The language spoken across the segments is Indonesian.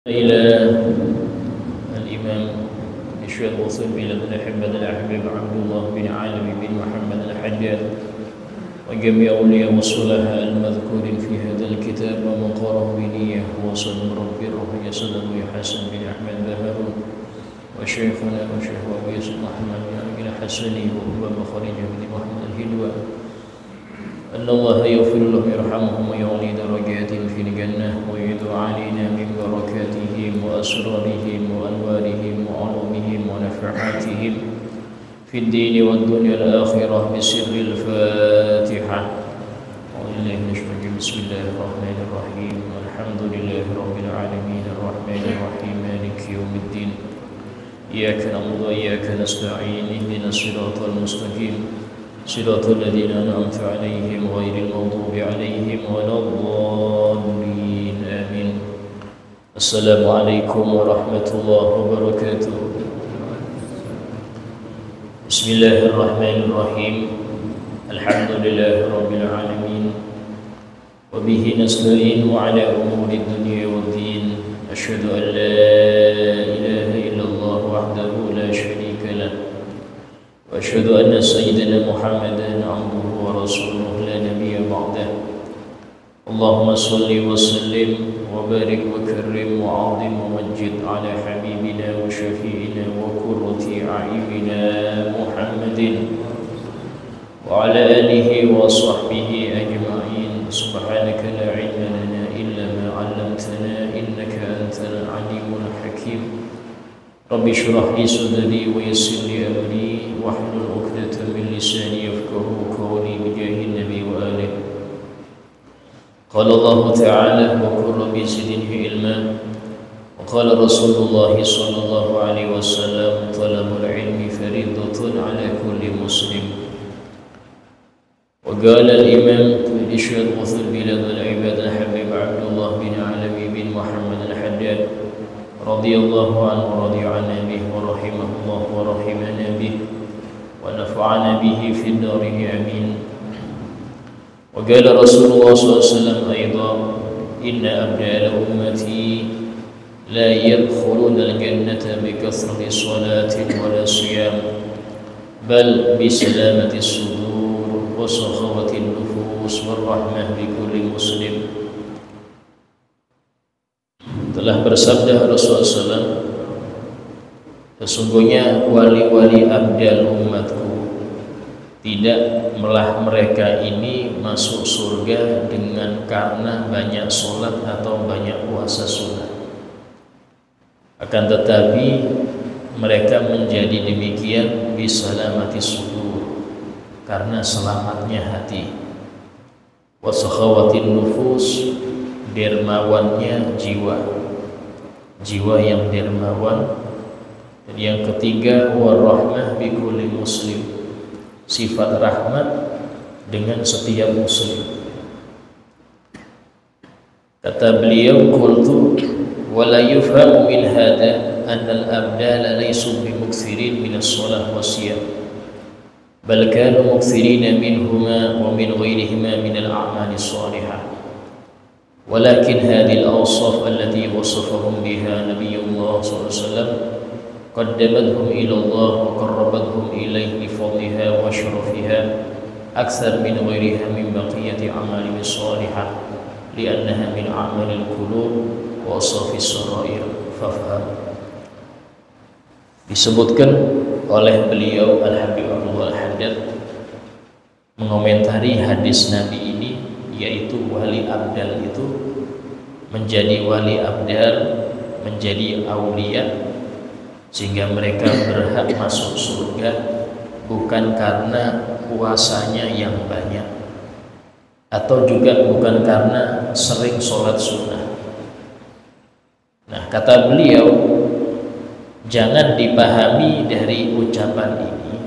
إلى الإمام الشيخ وصل إلى بن أحمد الأحباب عبد الله بن عالم بن محمد الحجاج وجميع أولياء وصلها المذكورين في هذا الكتاب ومن قرأه بنية وصل ربي روح يسد ويحسن بن أحمد بهارون وشيخنا وشيخ أبي يوسف محمد بن حسني وهو مخرج بن محمد الهدوى أن الله يغفر لهم ويرحمهم ويعلي درجاتهم في الجنة ويدعو علينا من بركاتهم وأسرارهم وأنوارهم وعلومهم ونفحاتهم في الدين والدنيا الآخرة بسر الفاتحة. بسم الله الرحمن الرحيم الحمد لله رب العالمين الرحمن الرحيم مالك يوم الدين إياك نعبد وإياك نستعين اهدنا الصراط المستقيم صراط الذين أنعمت عليهم غير المغضوب عليهم ولا الضالين آمين. السلام عليكم ورحمة الله وبركاته. بسم الله الرحمن الرحيم الحمد لله رب العالمين وبه نستعين على أمور الدنيا والدين. أشهد أن لا إله إلا الله وحده لا شريك له وأشهد أن سيدنا محمدا عبده ورسوله لا نبي بعده. اللهم صل وسلم وبارك وكرم وعظم ومجد على حبيبنا وشفيعنا وقرة أعيننا محمد وعلى آله وصحبه أجمعين. سبحانك لا علم لنا إلا ما علمتنا إنك أنت العليم الحكيم. رب اشرح لي صدري ويسر لي أمري واحلل عقدة من لساني يفقهوا قولي بجاه النبي وآله. قال الله تعالى وقل رب زدني علما وقال رسول الله صلى الله عليه وسلم طلب العلم فريضة على كل مسلم. وقال الإمام الإشهاد وصل بلاد العباد الحبيب عبد الله بن علوي بن محمد الحجاج رضي الله عنه ورضي عنا به ورحمه الله ورحمنا به ونفعنا به في الدارين آمين. وقال رسول الله صلى الله عليه وسلم أيضا إن أبناء أمتي لا يدخلون الجنة بكثرة صلاة ولا صيام بل بسلامة الصدور وسخاوة النفوس والرحمة بكل مسلم. Telah bersabda Rasulullah SAW, sesungguhnya wali-wali abdal umatku tidaklah mereka ini masuk surga dengan karena banyak sholat atau banyak puasa sunnah, akan tetapi mereka menjadi demikian bisalamati sudur, karena selamatnya hati, wasakhawatin nufus, dermawannya jiwa yang dermawan. Dan yang ketiga warahmah bikulli muslim, sifat rahmat dengan setiap muslim. Kata beliau, qultu wala yufhamu min hada anna al-abdala laysu bimukthirin min as-salah wa siyam bal kanu mukthirin minhuma wa min ghairihima min al-a'mali as-salihah. ولكن هذه الأوصاف التي وصفهم بها نبي الله صلى الله عليه وسلم قدمتهم إلى الله وقربتهم إليه بفضلها وشرفها أكثر من غيرها من بقية أعمالهم الصالحة لأنها من أعمال القلوب وأوصاف السرائر فافهم. Disebutkan oleh beliau Al-Habib Abdullah Al-Haddad mengomentari hadis Nabi ini, yaitu wali abdal itu menjadi wali abdal, menjadi aulia, sehingga mereka berhak masuk surga bukan karena puasanya yang banyak atau juga bukan karena sering sholat sunnah. Nah, kata beliau, jangan dipahami dari ucapan ini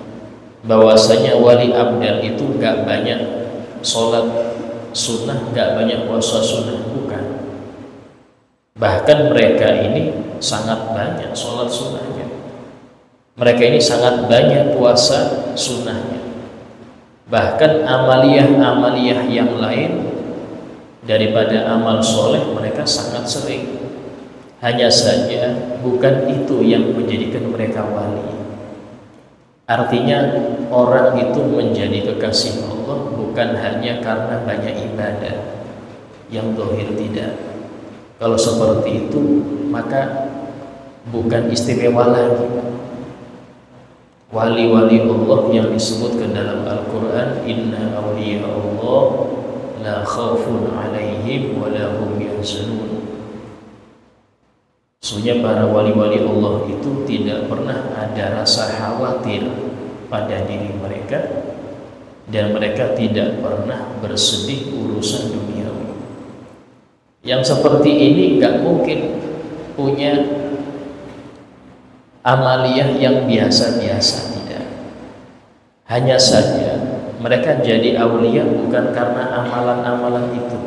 bahwasanya wali abdal itu gak banyak sholat sunnah, gak banyak puasa sunnah, bukan. Bahkan mereka ini sangat banyak sholat sunnahnya, mereka ini sangat banyak puasa sunnahnya. Bahkan amaliyah-amaliyah yang lain daripada amal soleh mereka sangat sering. Hanya saja bukan itu yang menjadikan mereka wali. Artinya orang itu menjadi kekasih Allah bukan hanya karena banyak ibadah yang zahir, tidak. Kalau seperti itu maka bukan istimewa lagi. Wali-wali Allah yang disebutkan dalam Al-Quran, inna awliya Allah la khawfun alaihim wa la hum yahzanun. Sesungguhnya para wali-wali Allah itu tidak pernah ada rasa khawatir pada diri mereka, dan mereka tidak pernah bersedih urusan duniawi. Yang seperti ini gak mungkin punya amaliyah yang biasa-biasa, tidak. Hanya saja mereka jadi aulia bukan karena amalan-amalan itu,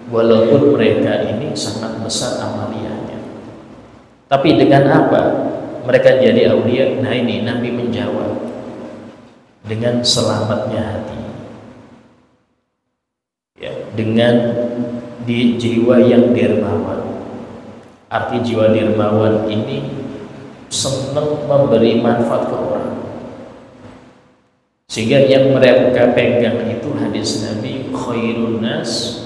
walaupun mereka ini sangat besar amaliyahnya. Tapi dengan apa mereka jadi aulia? Nah ini Nabi menjawab, dengan selamatnya hati, ya, dengan di jiwa yang dermawan. Arti jiwa dermawan ini senang memberi manfaat ke orang, sehingga yang mereka pegang itu hadis Nabi, khairun nas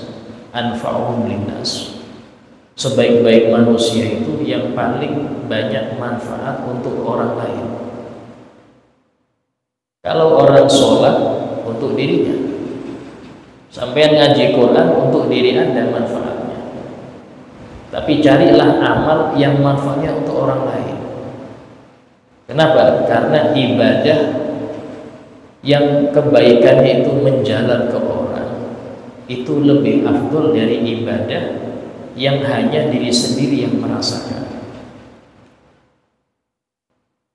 anfa'uhum linnas. Sebaik-baik manusia itu yang paling banyak manfaat untuk orang lain. Kalau orang sholat untuk dirinya, sampai ngaji Quran untuk diri Anda manfaatnya, tapi carilah amal yang manfaatnya untuk orang lain. Kenapa? Karena ibadah yang kebaikannya itu menjalar ke orang itu lebih afdol dari ibadah yang hanya diri sendiri yang merasakan.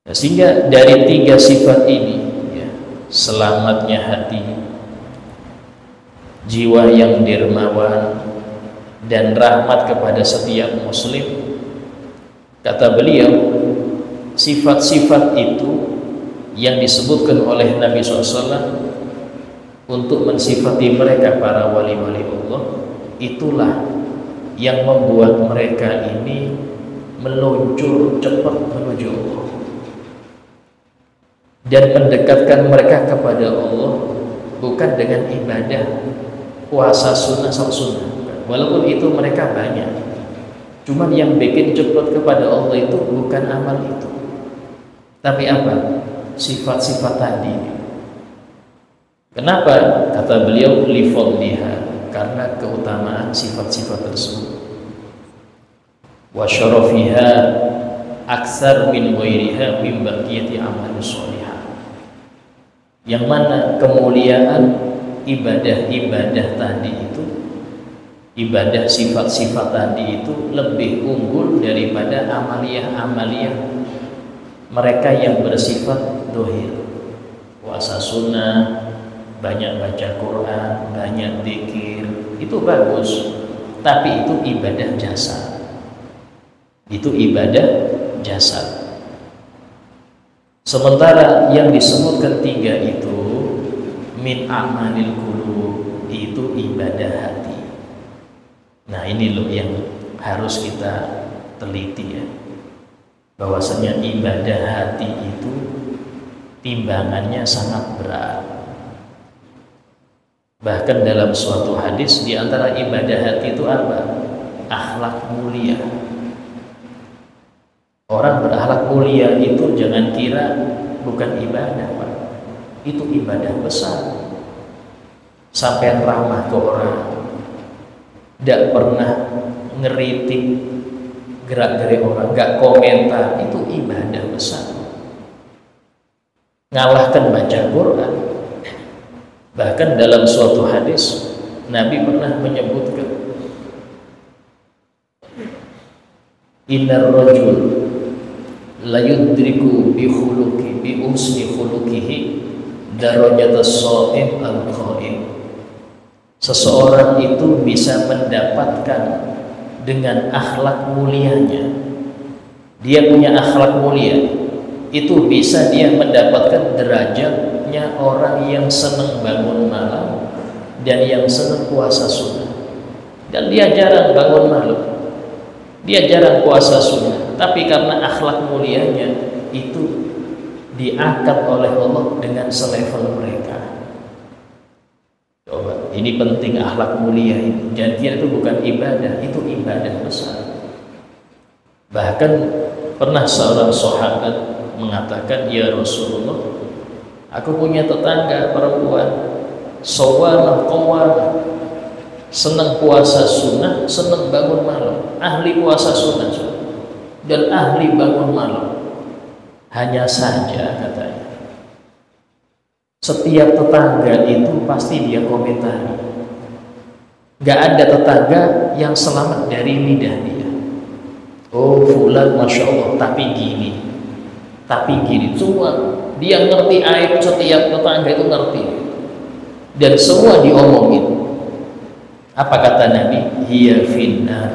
Nah, sehingga dari tiga sifat ini, ya, selamatnya hati, jiwa yang dermawan, dan rahmat kepada setiap muslim, kata beliau, sifat-sifat itu yang disebutkan oleh Nabi SAW untuk mensifati mereka para wali-wali Allah, itulah yang membuat mereka ini meluncur cepat menuju Allah dan mendekatkan mereka kepada Allah bukan dengan ibadah puasa sunnah walaupun itu mereka banyak, cuman yang bikin cepat kepada Allah itu bukan amal itu, tapi apa? Sifat-sifat tadi. Kenapa? Kata beliau, li fadliha, karena keutamaan sifat-sifat tersebut, wa syarafiha aksar min ghairiha min baqiyati amal sholihah, yang mana kemuliaan ibadah-ibadah tadi itu, ibadah sifat-sifat tadi itu lebih unggul daripada amaliyah-amaliyah mereka yang bersifat dohir, puasa sunnah, banyak baca Quran, banyak zikir, itu bagus, tapi itu ibadah jasad. Itu ibadah jasad. Sementara yang disebutkan tiga itu min a'malil qulub, itu ibadah hati. Nah ini loh yang harus kita teliti, ya, bahwasanya ibadah hati itu timbangannya sangat berat. Bahkan dalam suatu hadis, di antara ibadah hati itu apa? Akhlak mulia. Orang berakhlak mulia itu jangan kira bukan ibadah, Pak. Itu ibadah besar. Sampai ramah ke orang, tidak pernah ngeritik gerak-gerik orang, nggak komentar, itu ibadah besar. Ngalahkan baca Quran. Bahkan dalam suatu hadis Nabi pernah menyebutkan, innar rajul la yudriku bi khuluqi bi usni khuluqihi darajatas shaim al-qaim. Seseorang itu bisa mendapatkan dengan akhlak mulianya, dia punya akhlak mulia, itu bisa dia mendapatkan derajatnya orang yang senang bangun malam dan yang senang puasa sunnah. Dan dia jarang bangun malam, Dia jarang puasa sunnah, tapi karena akhlak mulianya itu diangkat oleh Allah dengan selevel mereka. Coba, ini penting akhlak mulia ini. Janjian itu bukan ibadah, itu ibadah besar. Bahkan pernah seorang sahabat mengatakan, ya Rasulullah, aku punya tetangga perempuan, shawamah qawamah, senang puasa sunnah, senang bangun malam, ahli puasa sunnah dan ahli bangun malam. Hanya saja katanya, setiap tetangga itu pasti dia komentari. Gak ada tetangga yang selamat dari lidah dia. Oh fulan masya Allah, tapi gini. Semua dia ngerti aib setiap tetangga itu ngerti. Dan semua diomongin. Apa kata Nabi? Hiya finnar,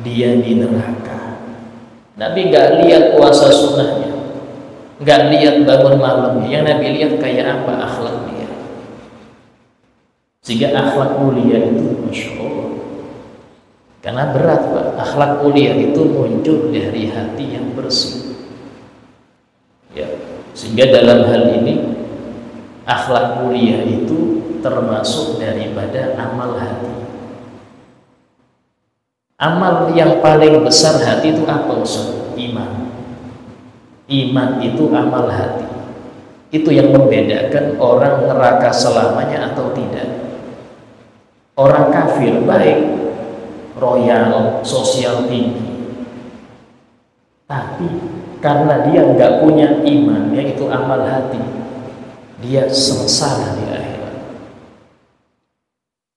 dia di neraka. Nabi gak lihat puasa sunnahnya, gak lihat bangun malamnya. Yang Nabi lihat kayak apa akhlak dia. Sehingga akhlak mulia itu masya Allah. Karena berat Pak, akhlak mulia itu muncul dari hati yang bersih. Ya, sehingga dalam hal ini akhlak mulia itu termasuk daripada amal hati. Amal yang paling besar hati itu apa Ustaz? Iman. Iman itu amal hati. Itu yang membedakan orang neraka selamanya atau tidak. Orang kafir baik, royal, sosial tinggi, tapi karena dia nggak punya iman, yaitu amal hati, dia sengsara di akhirat.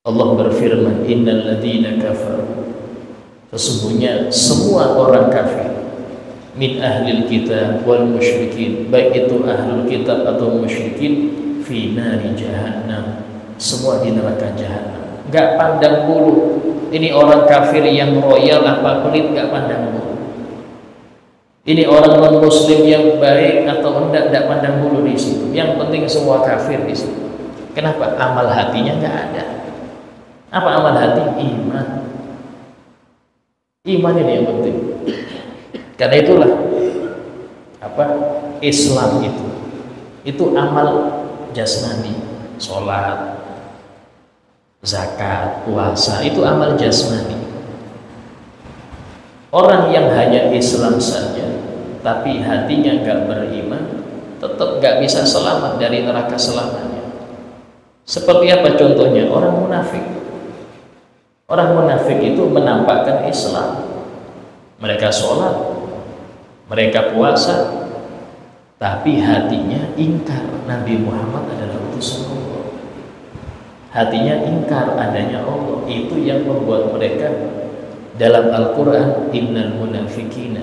Allah berfirman, innal ladzina kafaru, sesungguhnya semua orang kafir, min ahlil kitab wal musyrikin, baik itu ahlul kitab atau musyrikin, fi nari jahannam, semua di neraka jahannam. Gak pandang bulu ini orang kafir yang royal apa pelit, gak pandang bulu. Ini orang non muslim yang baik atau enggak pandang bulu di situ. Yang penting semua kafir di situ. Kenapa? Amal hatinya gak ada. Apa amal hati? Iman. Iman ini yang penting. Karena itulah apa Islam itu amal jasmani, sholat, zakat, puasa, itu amal jasmani. Orang yang hanya Islam saja tapi hatinya gak beriman, tetap gak bisa selamat dari neraka selamanya. Seperti apa contohnya? Orang munafik. Orang munafik itu menampakkan Islam, mereka sholat, mereka puasa, tapi hatinya ingkar Nabi Muhammad adalah utusan Allah. Hatinya ingkar adanya Allah. Itu yang membuat mereka dalam Al-Quran, innal munafiqina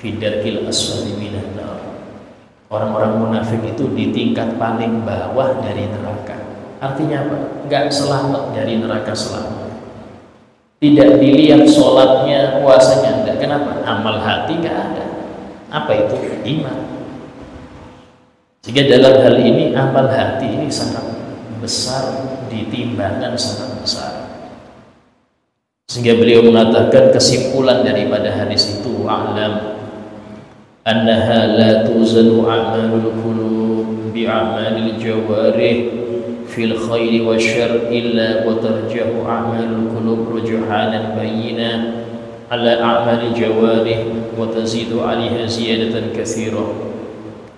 fi darkil asfali minan nar. Orang-orang munafik itu di tingkat paling bawah dari neraka. Artinya apa? Gak selamat dari neraka selamat. Tidak dilihat sholatnya, puasanya, enggak. Kenapa? Amal hati gak ada. Apa itu? Iman. Sehingga dalam hal ini amal hati ini sangat besar, ditimbangan sangat besar. Sehingga beliau mengatakan kesimpulan daripada hadis itu, a'lam annaha la tuzanu a'malul qulub bi a'malil jawarih fil khairi wa syarr illa wa tarjahu a'malul qulub rujuhanan bayyina ala a'malil jawarih wa tazidu 'alaiha ziyadatan katsirah.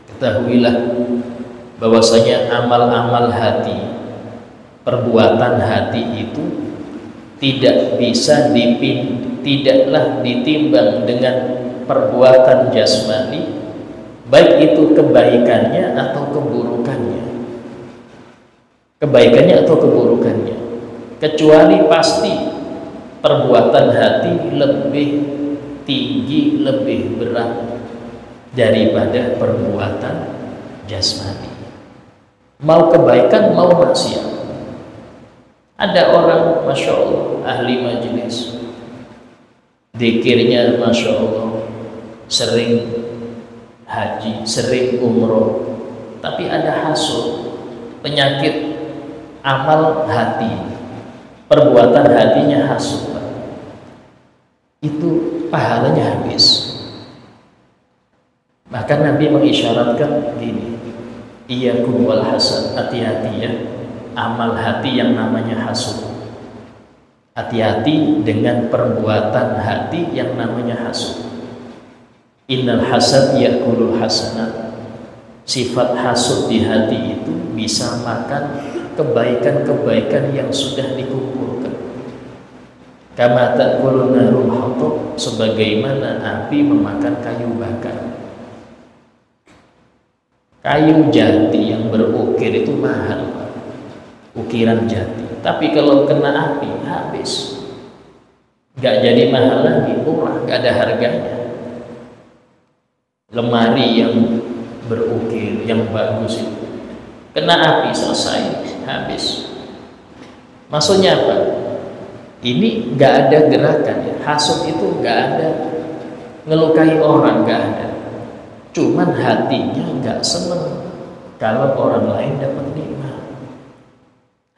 Ketahuilah bahwasanya amal-amal hati, perbuatan hati itu tidaklah ditimbang dengan perbuatan jasmani, baik itu kebaikannya atau keburukannya, kecuali pasti perbuatan hati lebih tinggi, lebih berat daripada perbuatan jasmani. Mau kebaikan, mau maksiat. Ada orang masya Allah ahli majelis, zikirnya masya Allah, sering haji, sering umroh, tapi ada hasud, penyakit amal hati, perbuatan hatinya hasud. Itu pahalanya habis. Maka Nabi mengisyaratkan gini, iyyakum wal hasad, hati-hati ya amal hati yang namanya hasud. Hati-hati dengan perbuatan hati yang namanya hasud. Innal hasad yakulul hasanat. Sifat hasud di hati itu bisa makan kebaikan-kebaikan yang sudah dikumpulkan. Kama ta'kulun narul hatab, sebagaimana api memakan kayu bakar. Kayu jati yang berukir itu mahal, ukiran jati. Tapi kalau kena api habis, gak jadi mahal lagi, murah, gak ada harganya. Lemari yang berukir, yang bagus itu kena api selesai, habis. Maksudnya apa? Ini gak ada gerakan ya. Hasud itu gak ada ngelukai orang, gak ada. Cuman hatinya gak seneng kalau orang lain dapat nikmat.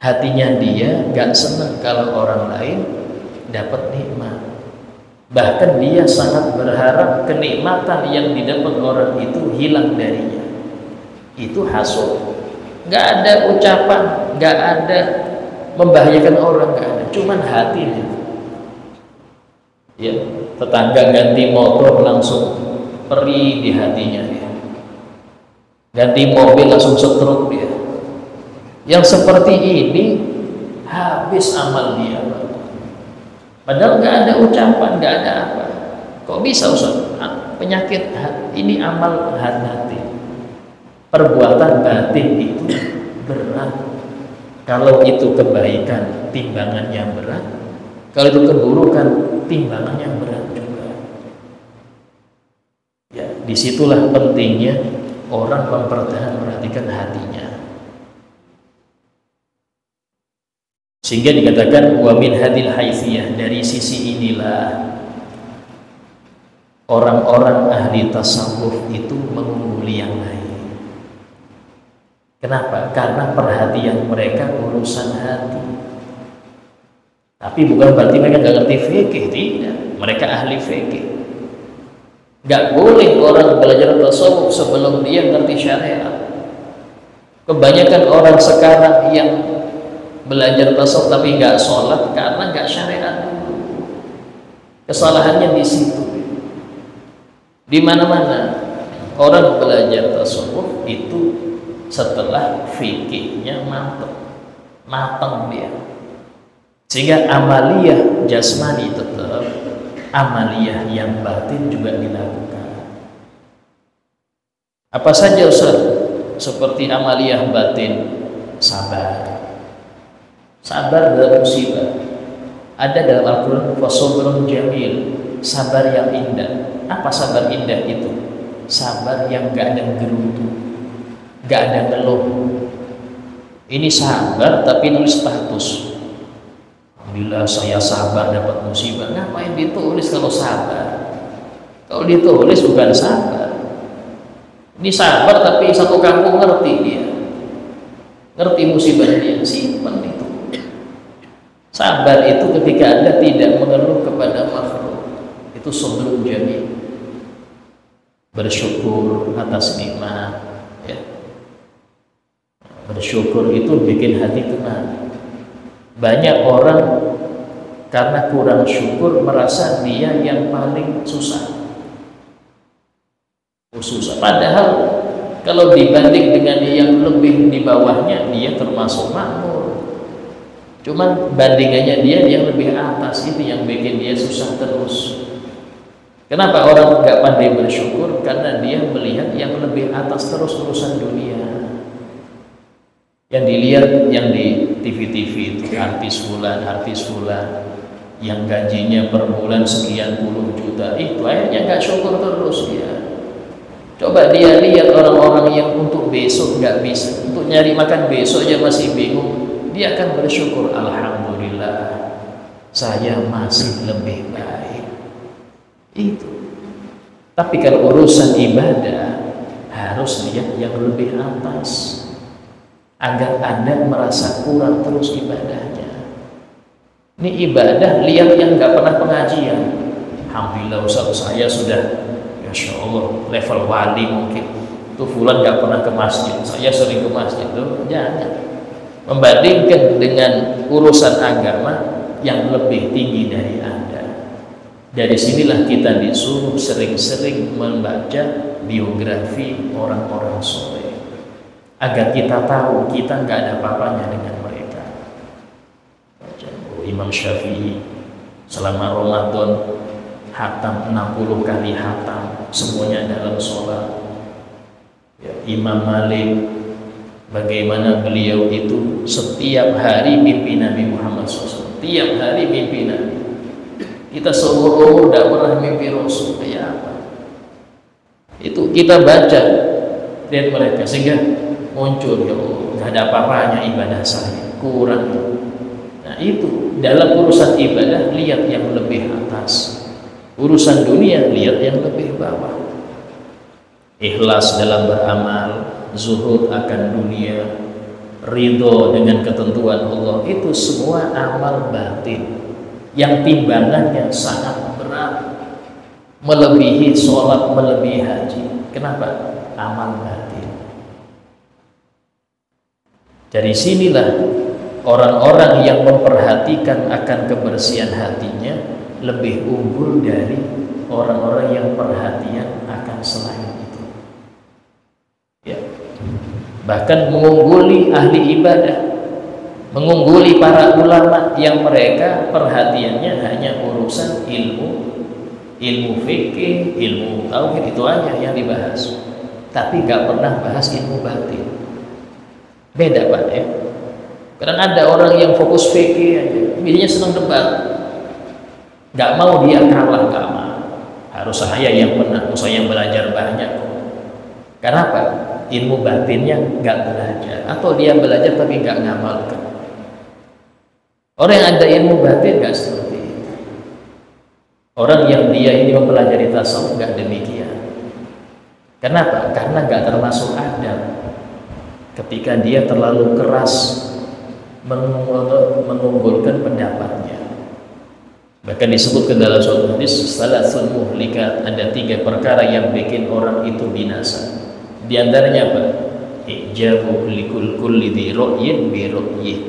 Hatinya dia gak seneng kalau orang lain dapat nikmat. Bahkan dia sangat berharap kenikmatan yang didapat orang itu hilang darinya. Itu hasud. Gak ada ucapan, gak ada membahayakan orang, gak ada. Cuman hatinya. Ya, tetangga ganti motor langsung perih di hatinya dia. Ganti mobil langsung setruk dia. Yang seperti ini habis amal dia. Padahal nggak ada ucapan, nggak ada apa. Kok bisa Ustaz? Penyakit hati ini amal hati. Perbuatan batin itu berat. Kalau itu kebaikan, timbangannya berat. Kalau itu keburukan, timbangannya berat juga. Ya, disitulah pentingnya orang memperhatikan hatinya. Sehingga dikatakan wa min hadil haitsiyah, dari sisi inilah orang-orang ahli tasawuf itu mengungguli yang lain. Kenapa? Karena perhatian mereka urusan hati. Tapi bukan berarti mereka nggak ngerti fikih, tidak. Mereka ahli fikih. Nggak boleh orang belajar tasawuf sebelum dia ngerti syariat. Kebanyakan orang sekarang yang belajar tasawuf tapi nggak sholat karena nggak syariat dulu. Kesalahannya di situ. Di mana-mana orang belajar tasawuf itu setelah fikihnya matang dia. Sehingga amaliyah jasmani tetap, amaliyah yang batin juga dilakukan. Apa saja Ustaz? Seperti amaliyah batin, sabar. Sabar dalam musibah. Ada dalam Al-Quran fasobrun jamil, sabar yang indah. Apa sabar indah itu? Sabar yang gak ada gerutu, gak ada ngeluh. Ini sabar tapi nulis status. Alhamdulillah saya sabar dapat musibah. Ngapain ditulis kalau sabar? Kalau ditulis bukan sabar. Ini sabar tapi satu kampung ngerti dia, ngerti musibah dia, simpan itu. Sabar itu ketika Anda tidak mengeluh kepada makhluk, itu sabrun jamil. Bersyukur atas nikmat, ya. Bersyukur itu bikin hati tenang. Banyak orang karena kurang syukur merasa dia yang paling susah. Padahal kalau dibanding dengan yang lebih di bawahnya, dia termasuk makmur. Cuman bandingannya dia yang lebih atas, itu yang bikin dia susah terus. Kenapa orang nggak pandai bersyukur? Karena dia melihat yang lebih atas terus urusan dunia. Yang dilihat yang di TV-TV itu artis fulan yang gajinya per bulan sekian puluh juta, itu akhirnya nggak syukur terus dia. Coba dia lihat orang-orang yang untuk besok nggak bisa, untuk nyari makan besok aja masih bingung, dia akan bersyukur, alhamdulillah saya masih lebih baik. Itu. Tapi kalau urusan ibadah harus lihat yang lebih atas, agar Anda merasa kurang terus ibadahnya. Ini ibadah, lihat yang nggak pernah pengajian, Alhamdulillah Ustaz, saya sudah, Masya Allah, level wali mungkin. Itu fulan gak pernah ke masjid, saya sering ke masjid. Tuh, jangan membandingkan dengan urusan agama yang lebih tinggi dari Anda. Dari sinilah kita disuruh sering-sering membaca biografi orang-orang soleh, agar kita tahu kita nggak ada apa-apanya dengan mereka. Imam Syafi'i selama Ramadan hatam 60 kali hatam, semuanya dalam sholat. Ya, Imam Malik, bagaimana beliau itu setiap hari mimpi Nabi Muhammad SAW, setiap hari mimpi Nabi. Kita seumur-umur tidak pernah mimpi Rasul, kayak apa? Itu kita baca dari mereka sehingga muncul, ya Allah, nggak ada apa-apanya ibadah saya, kurang. Nah itu dalam urusan ibadah lihat yang lebih atas, urusan dunia lihat yang lebih bawah. Ikhlas dalam beramal, zuhud akan dunia, ridho dengan ketentuan Allah, itu semua amal batin yang timbangannya sangat berat, melebihi sholat, melebihi haji. Kenapa? Amal batin. Dari sinilah orang-orang yang memperhatikan akan kebersihan hatinya lebih unggul dari orang-orang yang perhatian akan selain itu. Ya. Bahkan mengungguli ahli ibadah, mengungguli para ulama yang mereka perhatiannya hanya urusan ilmu fikih, ilmu tauhid, itu aja yang dibahas, tapi nggak pernah bahas ilmu batin. Beda Pak ya. Kadang ada orang yang fokus fikih aja, biasanya senang debat, nggak mau dia kalah, nggak mau, harus saya yang menang, saya yang belajar banyak. Karena apa? Ilmu batinnya nggak belajar, atau dia belajar tapi nggak ngamalkan. Orang yang ada ilmu batin nggak seperti itu. Orang yang dia ini mempelajari tasawuf nggak demikian. Kenapa? Karena nggak termasuk adab ketika dia terlalu keras mengunggulkan pendapatnya. Bahkan disebutkan dalam suatu hadis, salasun muhlikat, ada 3 perkara yang bikin orang itu binasa. Di antaranya apa? Ijabu likul kulli dhi ru'yin bi ru'yih.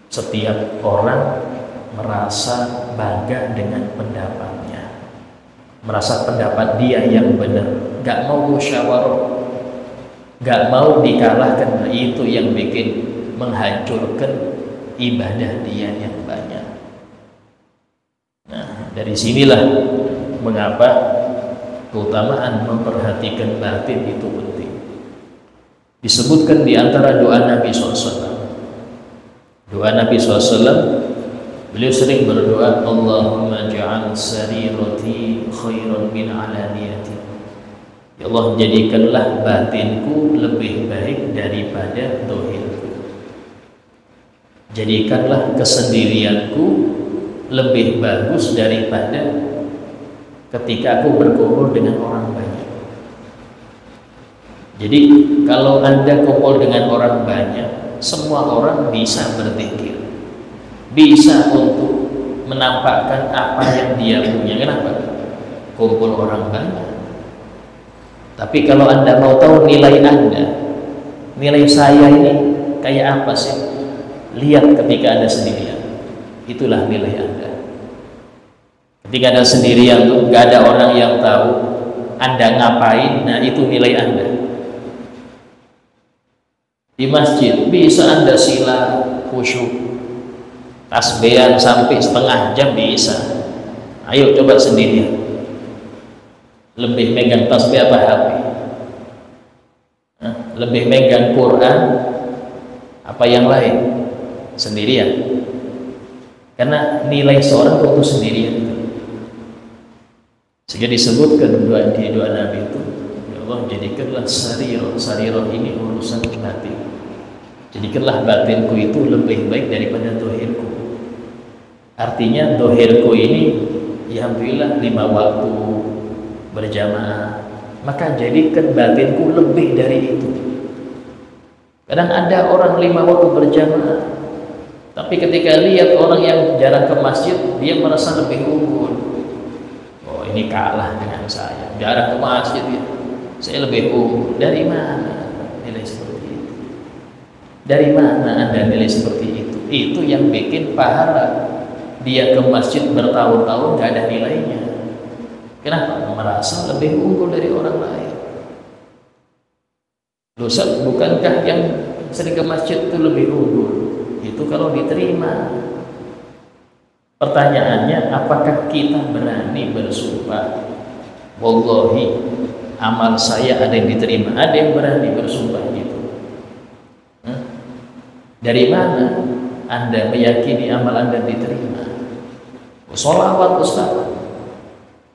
Setiap orang merasa bangga dengan pendapatnya, merasa pendapat dia yang benar, gak mau musyawarah, gak mau dikalahkan. Itu yang bikin menghancurkan ibadah dia yang banyak. Nah, dari sinilah mengapa keutamaan memperhatikan batin itu penting. Disebutkan di antara doa Nabi SAW. Doa Nabi SAW, beliau sering berdoa, Allahumma ja'al sarirati khairan min alaniyati. Ya Allah, jadikanlah batinku lebih baik daripada dohirku. Jadikanlah kesendirianku lebih bagus daripada ketika aku berkumpul dengan orang banyak. Jadi kalau Anda kumpul dengan orang banyak, semua orang bisa berzikir, bisa untuk menampakkan apa yang dia punya. Kenapa? Kumpul orang banyak. Tapi kalau Anda mau tahu nilai Anda, nilai saya ini kayak apa sih? Lihat ketika Anda sendirian, itulah nilai Anda. Ketika Anda sendirian tuh gak ada orang yang tahu Anda ngapain, nah itu nilai Anda. Di masjid bisa Anda sila khusyuk, tasbihan sampai setengah jam bisa. Ayo coba sendirian. Lebih megang tasbih apa HP? Lebih megang Quran apa yang lain? Sendirian. Karena nilai seorang untuk sendirian. Sehingga disebutkan di doa Nabi itu, ya Allah, jadikanlah sarirah ini urusan batin. Jadikanlah batinku itu lebih baik daripada dohirku. Artinya dohirku ini ya alhamdulillah 5 waktu berjamaah, maka jadikan batinku lebih dari itu. Kadang ada orang 5 waktu berjamaah, tapi ketika lihat orang yang jarang ke masjid, dia merasa lebih unggul. ini kalah dengan saya, jarang ke masjid ya, saya lebih unggul. Dari mana nilai seperti itu? Dari mana Anda nilai seperti itu? Itu yang bikin pahala dia ke masjid bertahun-tahun gak ada nilainya. Kenapa? Merasa lebih unggul dari orang lain. Ustaz, bukankah yang sering ke masjid itu lebih unggul? Itu kalau diterima. Pertanyaannya, apakah kita berani bersumpah, wallahi amal saya ada yang diterima? Ada yang berani bersumpah gitu? Dari mana Anda meyakini amal Anda diterima? Sholawat Ustaz,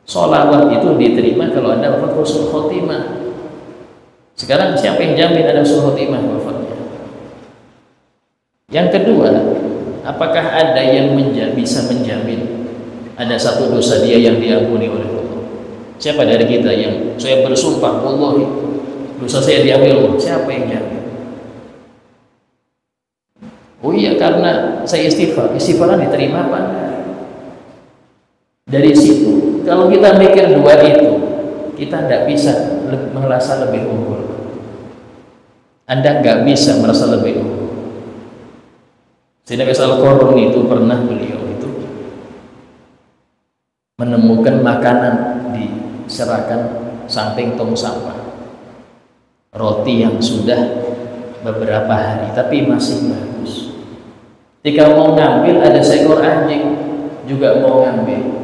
sholawat itu diterima kalau Anda wafat husnul khotimah. Sekarang siapa yang jamin ada husnul khotimah wafatnya? Yang kedua, apakah ada yang bisa menjamin ada satu dosa dia yang diampuni oleh Allah? Siapa dari kita yang saya bersumpah wallahi dosa saya diampuni Allah? Siapa yang jamin? Oh iya, karena saya istighfar. Istighfaran diterima apa enggak? Dari situ, kalau kita mikir dua itu, kita tidak bisa merasa lebih unggul. Anda nggak bisa merasa lebih unggul. Sayyidina Al-Qarni itu pernah beliau itu menemukan makanan diserahkan samping tong sampah, roti yang sudah beberapa hari tapi masih bagus. Jika mau ngambil, ada seekor anjing juga mau ngambil.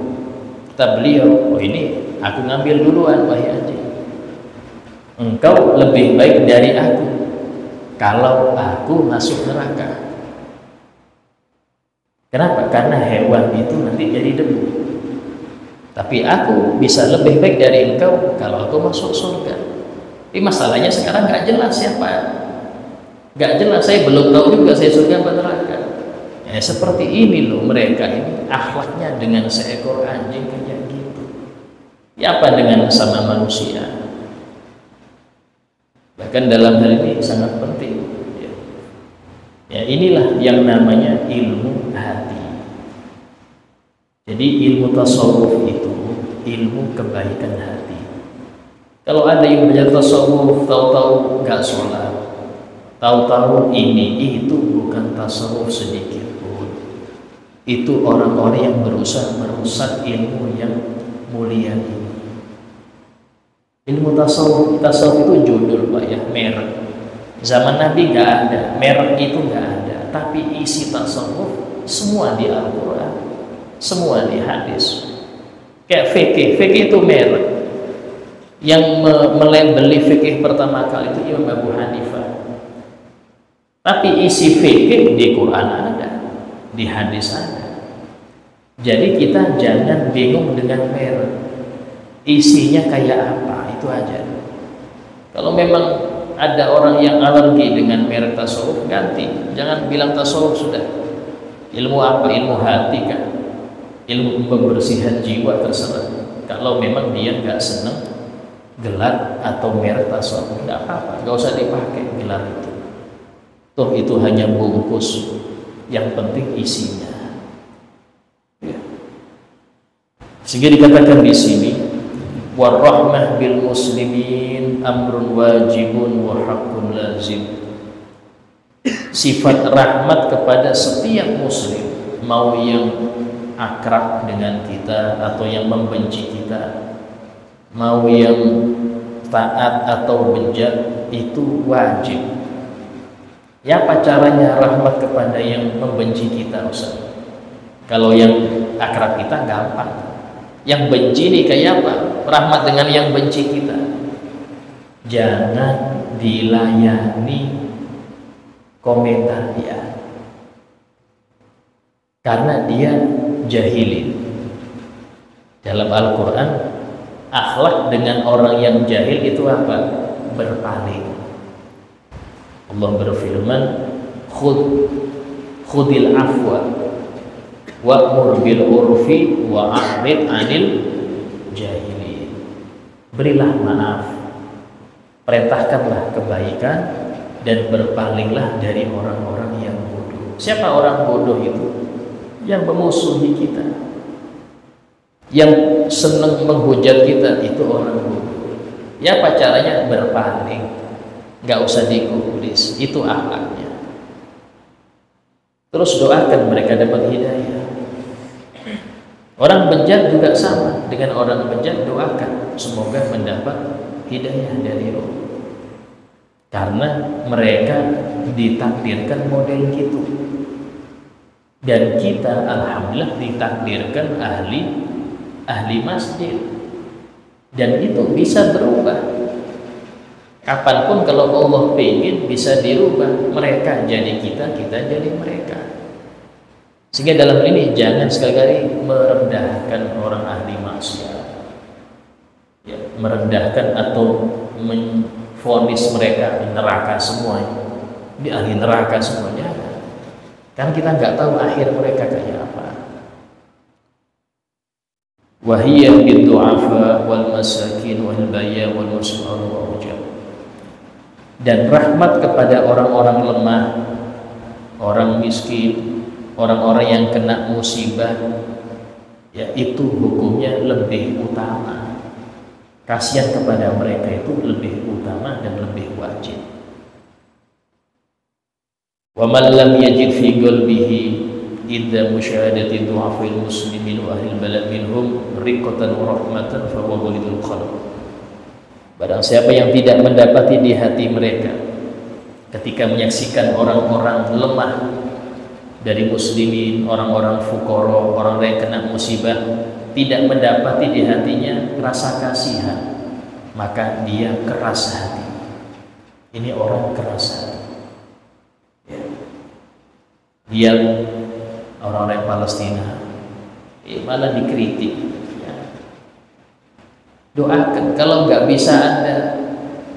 Kata beliau, oh ini aku ngambil duluan wahai anjing, engkau lebih baik dari aku kalau aku masuk neraka. Kenapa? Karena hewan itu nanti jadi debu. Tapi aku bisa lebih baik dari engkau kalau aku masuk surga. Tapi masalahnya sekarang nggak jelas siapa. Nggak jelas, saya belum tahu juga saya surga atau neraka. Ya, seperti ini loh mereka ini akhlaknya dengan seekor anjing kayak gitu. Ya apa dengan sama manusia? Bahkan dalam hal ini sangat penting. Ya inilah yang namanya ilmu hati. Jadi ilmu tasawuf itu ilmu kebaikan hati. Kalau ada yang belajar tasawuf tahu-tahu nggak sholat, tahu-tahu ini itu bukan tasawuf sedikit pun. Itu orang-orang yang berusaha merusak ilmu yang mulia ini. Ilmu tasawuf itu judul Pak ya, merek. Zaman Nabi nggak ada, merek itu nggak ada. Tapi isi tasawuf semua di Al-Quran, semua di hadis. Kayak fikih itu merek. Yang melabeli fikih pertama kali itu Imam Abu Hanifah. Tapi isi fikih di Quran ada, di hadis ada. Jadi kita jangan bingung dengan merek. Isinya kayak apa, itu aja. Kalau memang ada orang yang alergi dengan merek tasawuf, ganti. Jangan bilang tasawuf sudah. Ilmu apa? Ilmu hati kan? Ilmu pembersihan jiwa terserah. Kalau memang dia nggak senang gelar atau merek tasawuf, nggak apa-apa, nggak usah dipakai gelar itu. Toh itu hanya bungkus. Yang penting isinya. Ya. Sehingga dikatakan di sini, warahmah bil muslimin amrun wajibun wa haqqun lazim. Sifat rahmat kepada setiap muslim, mau yang akrab dengan kita atau yang membenci kita, mau yang taat atau bejat, itu wajib. Ya apa caranya rahmat kepada yang membenci kita Ustaz? Kalau yang akrab kita gampang. Yang benci ini kayak apa? Rahmat dengan yang benci kita. Jangan dilayani komentar dia, karena dia jahilin. Dalam Al-Quran, akhlak dengan orang yang jahil itu apa? Berpaling. Allah berfirman, khudil afwa wa'mur bil urfi wa'rid 'anil jahilin. Berilah maaf, perintahkanlah kebaikan, dan berpalinglah dari orang-orang yang bodoh. Siapa orang bodoh itu? Yang memusuhi kita. Yang senang menghujat kita itu orang bodoh. Ya apa caranya? Berpaling, nggak usah digubris, itu akhlaknya. Terus doakan mereka dapat hidayah. Orang bejat juga sama, dengan orang bejat doakan semoga mendapat hidayah dari roh, karena mereka ditakdirkan model gitu, dan kita alhamdulillah ditakdirkan ahli masjid, dan itu bisa berubah kapanpun. Kalau Allah pengen bisa dirubah, mereka jadi kita, kita jadi mereka. Sehingga dalam ini jangan sekali-kali merendahkan orang ahli maksiat, ya, merendahkan atau menvonis mereka neraka semuanya, di ahli neraka semuanya, kan kita nggak tahu akhir mereka kayak apa. Wahiyya bid-du'afa wal masakin wal bayya wal muslimin wal ujab. Dan rahmat kepada orang-orang lemah, orang miskin, orang-orang yang kena musibah, ya itu hukumnya lebih utama. Kasihan kepada mereka itu lebih utama dan lebih wajib. Wa man lam yajid fi qalbihi idza musyahadati du'afil muslimin wa ahli balad minhum riqatan wa rahmatan fa huwa walidul qalb. Barang siapa yang tidak mendapati di hati mereka ketika menyaksikan orang-orang lemah dari muslimin, orang-orang fukara, orang yang kena musibah, tidak mendapati di hatinya rasa kasihan, maka dia keras hati. Ini orang keras hati, ya. Dia orang-orang Palestina malah dikritik, ya. Doakan, kalau nggak bisa Anda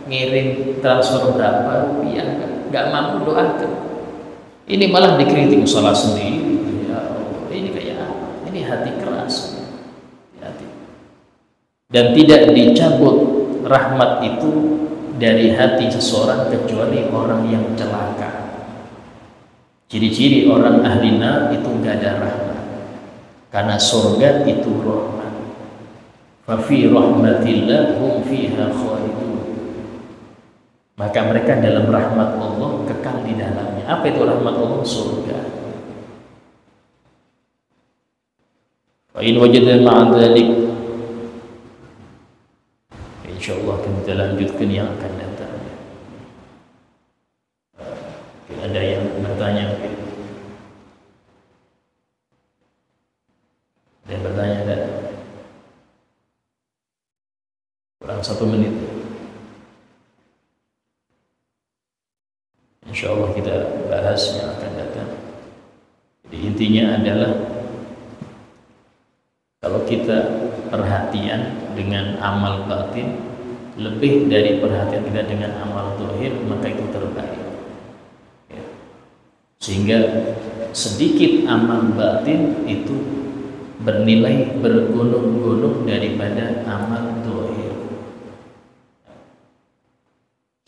ngirim transfer berapa rupiah, nggak mampu, doakan. Ini malah dikritik, salah sendiri, ya Allah, ini kayak apa? Ini hati keras, hati. Dan tidak dicabut rahmat itu dari hati seseorang kecuali orang yang celaka. Ciri-ciri orang ahli nar itu nggak ada rahmat, karena surga itu rahmat. Fa fi rahmatillah hum fiha khalidun. Maka mereka dalam rahmat Allah kekal di dalamnya. Apa itu rahmat Allah? Surga. Wa in wajada ma'a dzalik, insyaallah kita lanjutkan yang akan datang. Ada yang bertanya? Ada yang bertanya? Ada? Kurang 1 menit. Insya Allah kita bahas yang akan datang. Jadi intinya adalah kalau kita perhatian dengan amal batin lebih dari perhatian kita dengan amal zahir, maka itu terbaik, ya. Sehingga sedikit amal batin itu bernilai bergunung-gunung daripada amal zahir.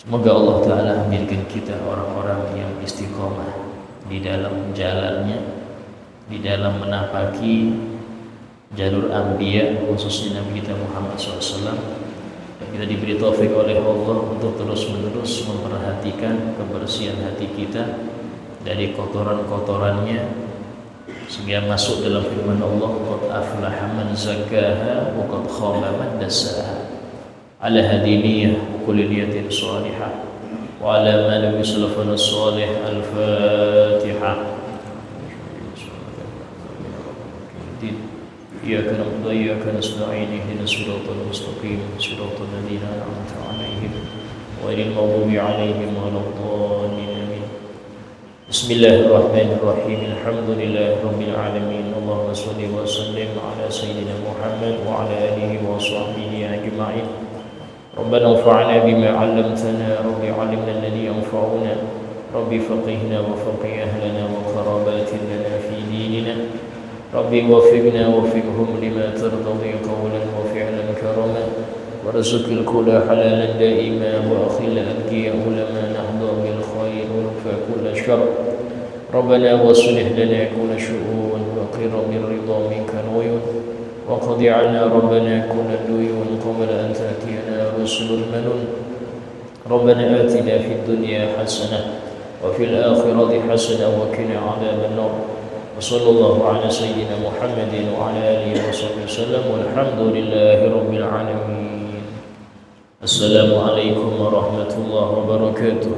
Semoga Allah Ta'ala menjadikan kita orang-orang yang istiqomah di dalam jalannya, di dalam menapaki jalur anbiya, khususnya Nabi kita Muhammad SAW. Dan kita diberi taufik oleh Allah untuk terus-menerus memperhatikan kebersihan hati kita dari kotoran-kotorannya, sehingga masuk dalam firman Allah, qad aflaha man zakkaha wa qad khaba man dassaha. Ala hadiniyah kulli niyatin salihah wa ala ma lam yuslafana salih. Al-Fatihah. Iyyaka na'budu wa iyyaka nasta'in ihdinas siratal mustaqim siratal ladzina an'amta 'alaihim ghairil maghdubi 'alaihim waladdallin. Amin. Bismillahirrahmanirrahim. Alhamdulillahi rabbil alamin. Allahumma shalli wa sallim ala sayyidina Muhammad wa ala alihi wa sahbihi ajma'in. ربنا انفعنا بما علمتنا رب علمنا الذي ينفعنا رب فقهنا وفقه أهلنا وقرابات لنا في ديننا رب وفقنا وفقهم لما ترتضي قولا وفعلا كرما وارزق الكل حلالا دائما وأخل أذكياء لما نحظى بالخير ونكفى كل شر ربنا واصلح لنا كل شؤون وقر بالرضا منك العيون وقد عنا ربنا كنا ديون قبل أن تأتينا رسل المنون ربنا آتنا في الدنيا حسنة وفي الآخرة حسنة وقنا عذاب النار وصلى الله على سيدنا محمد وعلى آله وصحبه وسلم والحمد لله رب العالمين. السلام عليكم ورحمة الله وبركاته.